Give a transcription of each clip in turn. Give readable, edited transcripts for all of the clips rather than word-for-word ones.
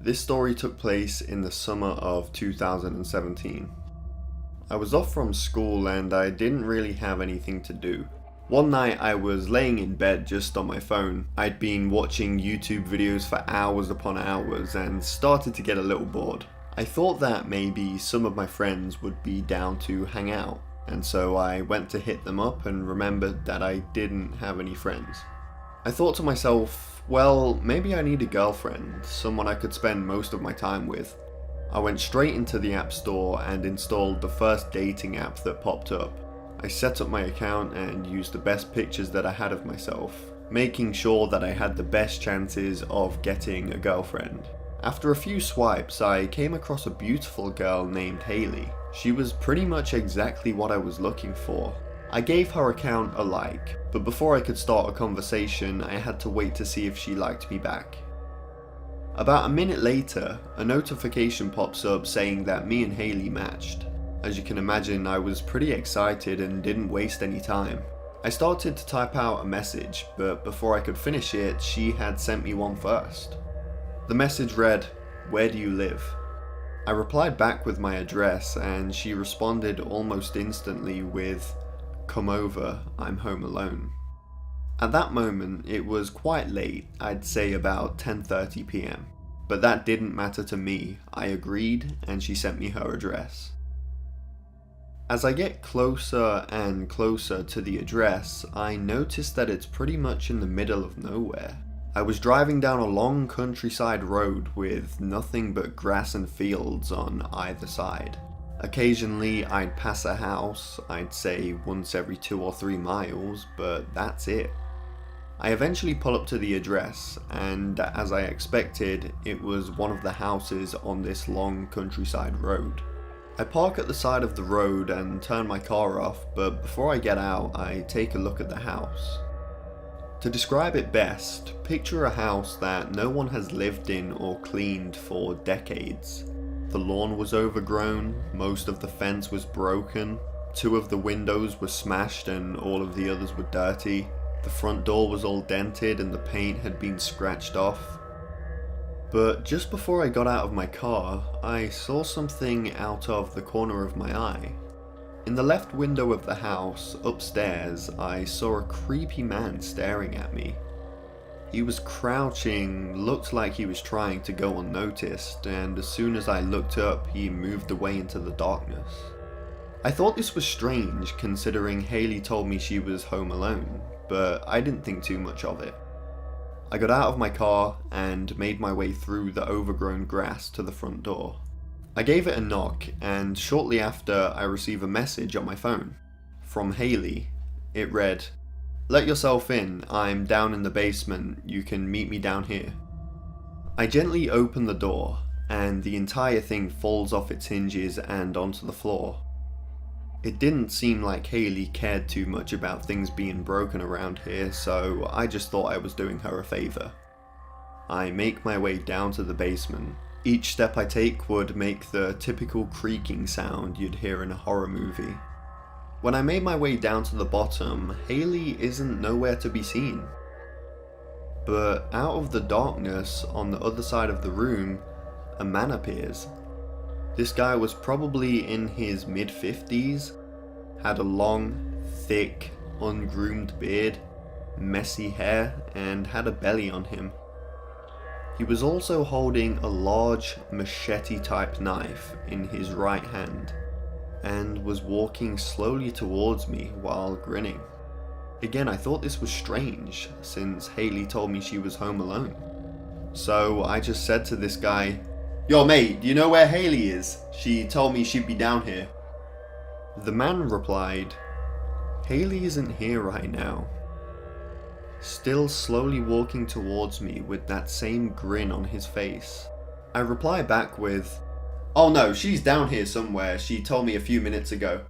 This story took place in the summer of 2017. I was off from school and I didn't really have anything to do. One night I was laying in bed just on my phone. I'd been watching YouTube videos for hours upon hours and started to get a little bored. I thought that maybe some of my friends would be down to hang out, and so I went to hit them up and remembered that I didn't have any friends. I thought to myself, well, maybe I need a girlfriend, someone I could spend most of my time with. I went straight into the App Store and installed the first dating app that popped up. I set up my account and used the best pictures that I had of myself, making sure that I had the best chances of getting a girlfriend. After a few swipes, I came across a beautiful girl named Haley. She was pretty much exactly what I was looking for. I gave her account a like, but before I could start a conversation, I had to wait to see if she liked me back. About a minute later, a notification pops up saying that me and Haley matched. As you can imagine, I was pretty excited and didn't waste any time. I started to type out a message, but before I could finish it, she had sent me one first. The message read, "Where do you live?" I replied back with my address and she responded almost instantly with, "Come over, I'm home alone." At that moment, it was quite late, I'd say about 10:30 p.m. But that didn't matter to me. I agreed and she sent me her address. As I get closer and closer to the address, I notice that it's pretty much in the middle of nowhere. I was driving down a long countryside road with nothing but grass and fields on either side. Occasionally I'd pass a house, I'd say once every 2 or 3 miles, but that's it. I eventually pull up to the address, and as I expected, it was one of the houses on this long countryside road. I park at the side of the road and turn my car off, but before I get out, I take a look at the house. To describe it best, picture a house that no one has lived in or cleaned for decades. The lawn was overgrown, most of the fence was broken, 2 of the windows were smashed and all of the others were dirty. The front door was all dented and the paint had been scratched off. But just before I got out of my car, I saw something out of the corner of my eye. In the left window of the house, upstairs, I saw a creepy man staring at me. He was crouching, looked like he was trying to go unnoticed, and as soon as I looked up, he moved away into the darkness. I thought this was strange considering Haley told me she was home alone, but I didn't think too much of it. I got out of my car and made my way through the overgrown grass to the front door. I gave it a knock, and shortly after I receive a message on my phone. From Haley. It read, "Let yourself in, I'm down in the basement, you can meet me down here." I gently open the door, and the entire thing falls off its hinges and onto the floor. It didn't seem like Haley cared too much about things being broken around here, so I just thought I was doing her a favor. I make my way down to the basement. Each step I take would make the typical creaking sound you'd hear in a horror movie. When I made my way down to the bottom, Haley isn't nowhere to be seen. But out of the darkness on the other side of the room, a man appears. This guy was probably in his mid-50s, had a long, thick, ungroomed beard, messy hair, and had a belly on him. He was also holding a large machete-type knife in his right hand, and was walking slowly towards me while grinning. Again, I thought this was strange, since Haley told me she was home alone. So I just said to this guy, "Yo mate, do you know where Haley is? She told me she'd be down here." The man replied, "Haley isn't here right now." Still slowly walking towards me with that same grin on his face. I reply back with, "Oh no, she's down here somewhere, she told me a few minutes ago."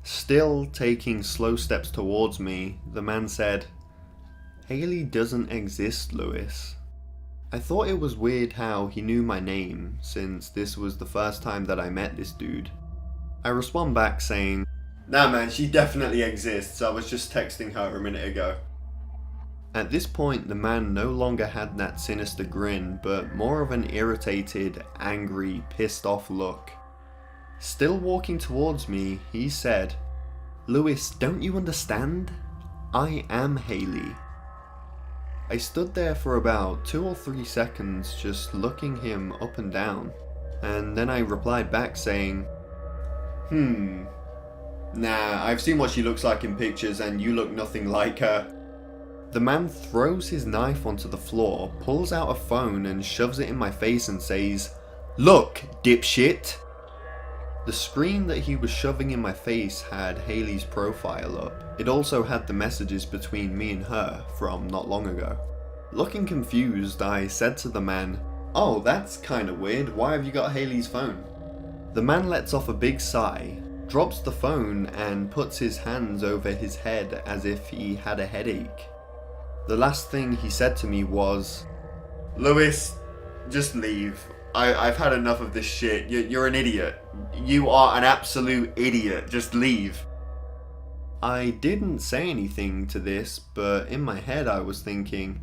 Still taking slow steps towards me, the man said, "Haley doesn't exist, Lewis." I thought it was weird how he knew my name, since this was the first time that I met this dude. I respond back saying, "Nah man, she definitely exists, I was just texting her a minute ago." At this point, the man no longer had that sinister grin, but more of an irritated, angry, pissed off look. Still walking towards me, he said, "Lewis, don't you understand? I am Haley." I stood there for about 2 or 3 seconds just looking him up and down, and then I replied back saying, Nah, I've seen what she looks like in pictures and you look nothing like her." The man throws his knife onto the floor, pulls out a phone and shoves it in my face and says, "Look, dipshit!" The screen that he was shoving in my face had Haley's profile up. It also had the messages between me and her from not long ago. Looking confused, I said to the man, "Oh, that's kinda weird, why have you got Haley's phone?" The man lets off a big sigh, drops the phone and puts his hands over his head as if he had a headache. The last thing he said to me was, "Lewis, just leave. I've had enough of this shit. You're an idiot. You are an absolute idiot. Just leave." I didn't say anything to this, but in my head I was thinking,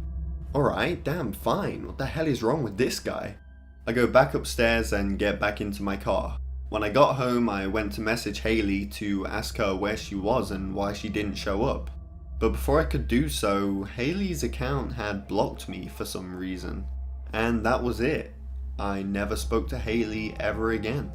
alright, damn fine, what the hell is wrong with this guy? I go back upstairs and get back into my car. When I got home, I went to message Haley to ask her where she was and why she didn't show up. But before I could do so, Haley's account had blocked me for some reason. And that was it. I never spoke to Haley ever again.